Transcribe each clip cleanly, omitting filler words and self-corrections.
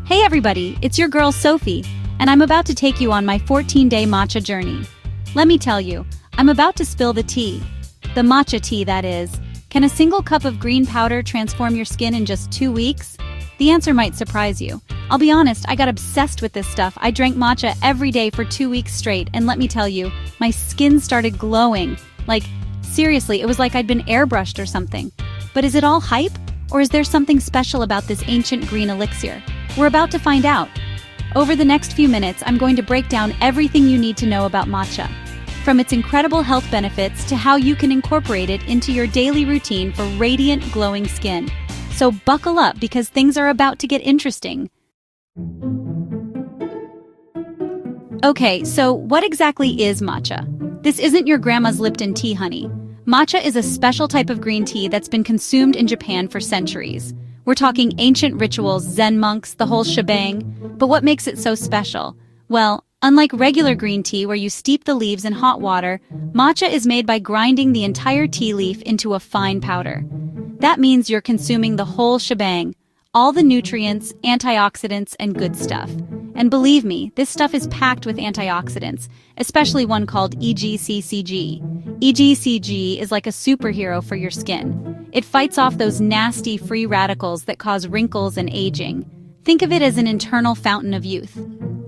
Hey everybody, it's your girl Sophie, and I'm about to take you on my 14-day matcha journey. Let me tell you, I'm about to spill the tea. The matcha tea, that is. Can a single cup of green powder transform your skin in just 2 weeks? The answer might surprise you. I'll be honest, I got obsessed with this stuff. I drank matcha every day for 2 weeks straight, and let me tell you, my skin started glowing. Like, seriously, it was like I'd been airbrushed or something. But is it all hype? Or is there something special about this ancient green elixir? We're about to find out. Over the next few minutes, I'm going to break down everything you need to know about matcha. From its incredible health benefits to how you can incorporate it into your daily routine for radiant, glowing skin. So buckle up because things are about to get interesting. Okay, so what exactly is matcha? This isn't your grandma's Lipton tea, honey. Matcha is a special type of green tea that's been consumed in Japan for centuries. We're talking ancient rituals, Zen monks, the whole shebang. But what makes it so special? Well, unlike regular green tea where you steep the leaves in hot water, matcha is made by grinding the entire tea leaf into a fine powder. That means you're consuming the whole shebang, all the nutrients, antioxidants, and good stuff. And believe me, this stuff is packed with antioxidants, especially one called EGCCG. EGCG is like a superhero for your skin. It fights off those nasty free radicals that cause wrinkles and aging. Think of it as an internal fountain of youth.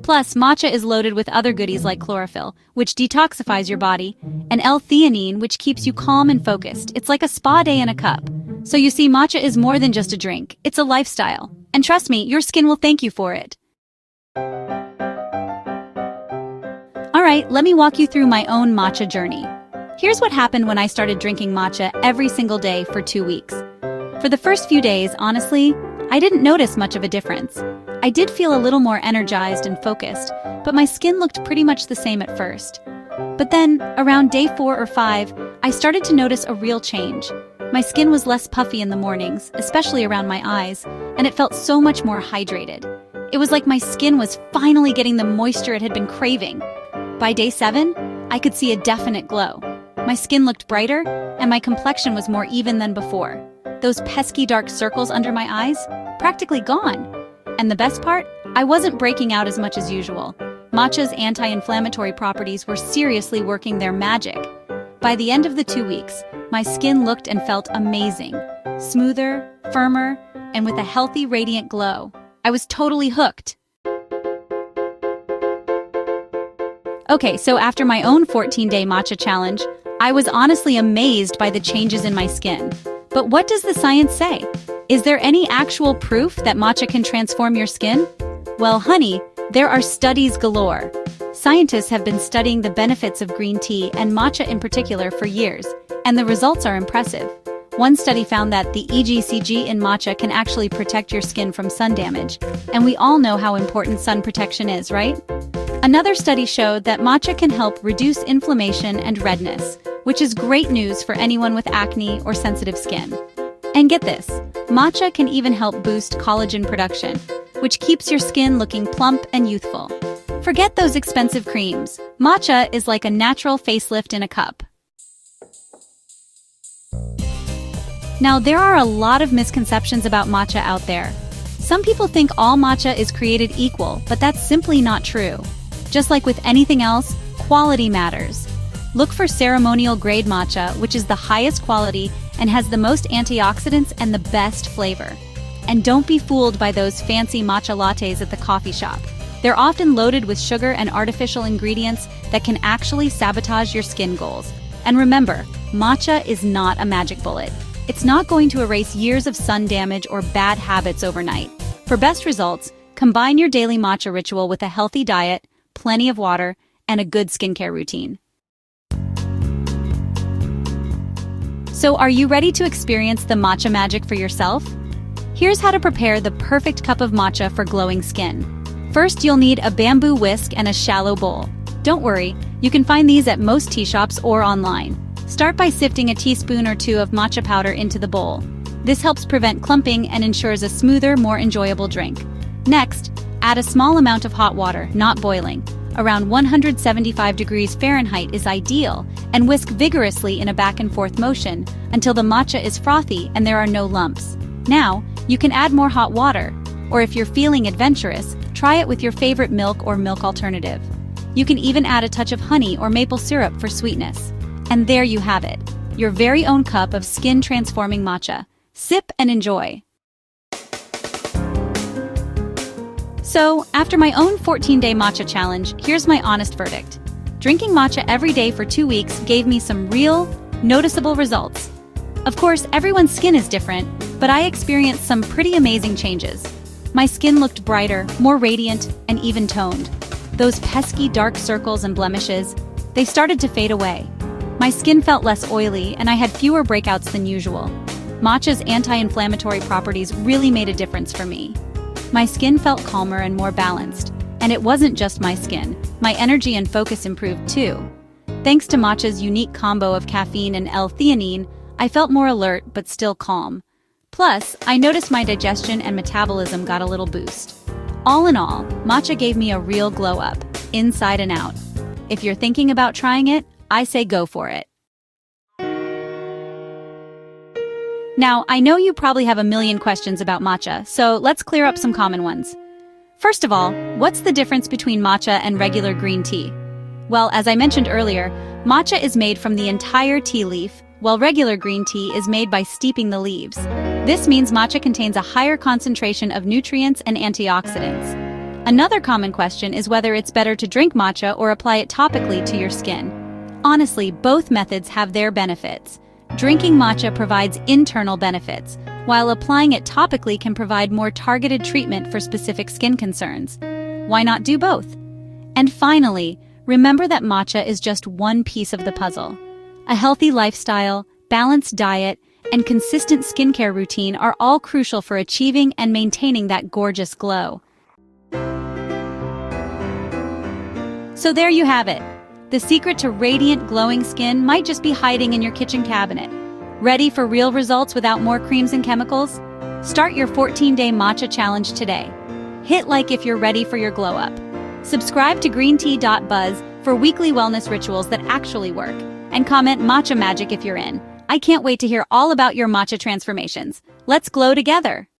Plus, matcha is loaded with other goodies like chlorophyll, which detoxifies your body, and L-theanine, which keeps you calm and focused. It's like a spa day in a cup. So you see, matcha is more than just a drink. It's a lifestyle. And trust me, your skin will thank you for it. Alright, let me walk you through my own matcha journey. Here's what happened when I started drinking matcha every single day for 2 weeks. For the first few days, honestly, I didn't notice much of a difference. I did feel a little more energized and focused, but my skin looked pretty much the same at first. But then, around day 4 or 5, I started to notice a real change. My skin was less puffy in the mornings, especially around my eyes, and it felt so much more hydrated. It was like my skin was finally getting the moisture it had been craving. By day 7, I could see a definite glow. My skin looked brighter, and my complexion was more even than before. Those pesky dark circles under my eyes, practically gone. And the best part? I wasn't breaking out as much as usual. Matcha's anti-inflammatory properties were seriously working their magic. By the end of the 2 weeks, my skin looked and felt amazing. Smoother, firmer, and with a healthy, radiant glow. I was totally hooked. Okay, so after my own 14-day matcha challenge, I was honestly amazed by the changes in my skin. But what does the science say? Is there any actual proof that matcha can transform your skin? Well, honey, there are studies galore. Scientists have been studying the benefits of green tea and matcha in particular for years, and the results are impressive. One study found that the EGCG in matcha can actually protect your skin from sun damage, and we all know how important sun protection is, right? Another study showed that matcha can help reduce inflammation and redness, which is great news for anyone with acne or sensitive skin. And get this, matcha can even help boost collagen production, which keeps your skin looking plump and youthful. Forget those expensive creams. Matcha is like a natural facelift in a cup. Now, there are a lot of misconceptions about matcha out there. Some people think all matcha is created equal, but that's simply not true. Just like with anything else, quality matters. Look for ceremonial grade matcha, which is the highest quality and has the most antioxidants and the best flavor. And don't be fooled by those fancy matcha lattes at the coffee shop. They're often loaded with sugar and artificial ingredients that can actually sabotage your skin goals. And remember, matcha is not a magic bullet. It's not going to erase years of sun damage or bad habits overnight. For best results, combine your daily matcha ritual with a healthy diet, plenty of water, and a good skincare routine. So are you ready to experience the matcha magic for yourself? Here's how to prepare the perfect cup of matcha for glowing skin. First, you'll need a bamboo whisk and a shallow bowl. Don't worry, you can find these at most tea shops or online. Start by sifting a teaspoon or 2 of matcha powder into the bowl. This helps prevent clumping and ensures a smoother, more enjoyable drink. Next, add a small amount of hot water, not boiling. Around 175 degrees Fahrenheit is ideal, and whisk vigorously in a back and forth motion until the matcha is frothy and there are no lumps. Now, you can add more hot water. Or if you're feeling adventurous, try it with your favorite milk or milk alternative. You can even add a touch of honey or maple syrup for sweetness. And there you have it, your very own cup of skin-transforming matcha. Sip and enjoy. So, after my own 14-day matcha challenge, here's my honest verdict. Drinking matcha every day for 2 weeks gave me some real, noticeable results. Of course, everyone's skin is different, but I experienced some pretty amazing changes. My skin looked brighter, more radiant, and even toned. Those pesky dark circles and blemishes, they started to fade away. My skin felt less oily, and I had fewer breakouts than usual. Matcha's anti-inflammatory properties really made a difference for me. My skin felt calmer and more balanced. And it wasn't just my skin, my energy and focus improved too. Thanks to matcha's unique combo of caffeine and L-theanine, I felt more alert but still calm. Plus, I noticed my digestion and metabolism got a little boost. All in all, matcha gave me a real glow up, inside and out. If you're thinking about trying it, I say go for it. Now, I know you probably have a million questions about matcha, so let's clear up some common ones. First of all, what's the difference between matcha and regular green tea? Well, as I mentioned earlier, matcha is made from the entire tea leaf, while regular green tea is made by steeping the leaves. This means matcha contains a higher concentration of nutrients and antioxidants. Another common question is whether it's better to drink matcha or apply it topically to your skin. Honestly, both methods have their benefits. Drinking matcha provides internal benefits, while applying it topically can provide more targeted treatment for specific skin concerns. Why not do both? And finally, remember that matcha is just one piece of the puzzle. A healthy lifestyle, balanced diet, and consistent skincare routine are all crucial for achieving and maintaining that gorgeous glow. So there you have it. The secret to radiant, glowing skin might just be hiding in your kitchen cabinet. Ready for real results without more creams and chemicals? Start your 14-day matcha challenge today. Hit like if you're ready for your glow up. Subscribe to greentea.buzz for weekly wellness rituals that actually work. And comment matcha magic if you're in. I can't wait to hear all about your matcha transformations. Let's glow together!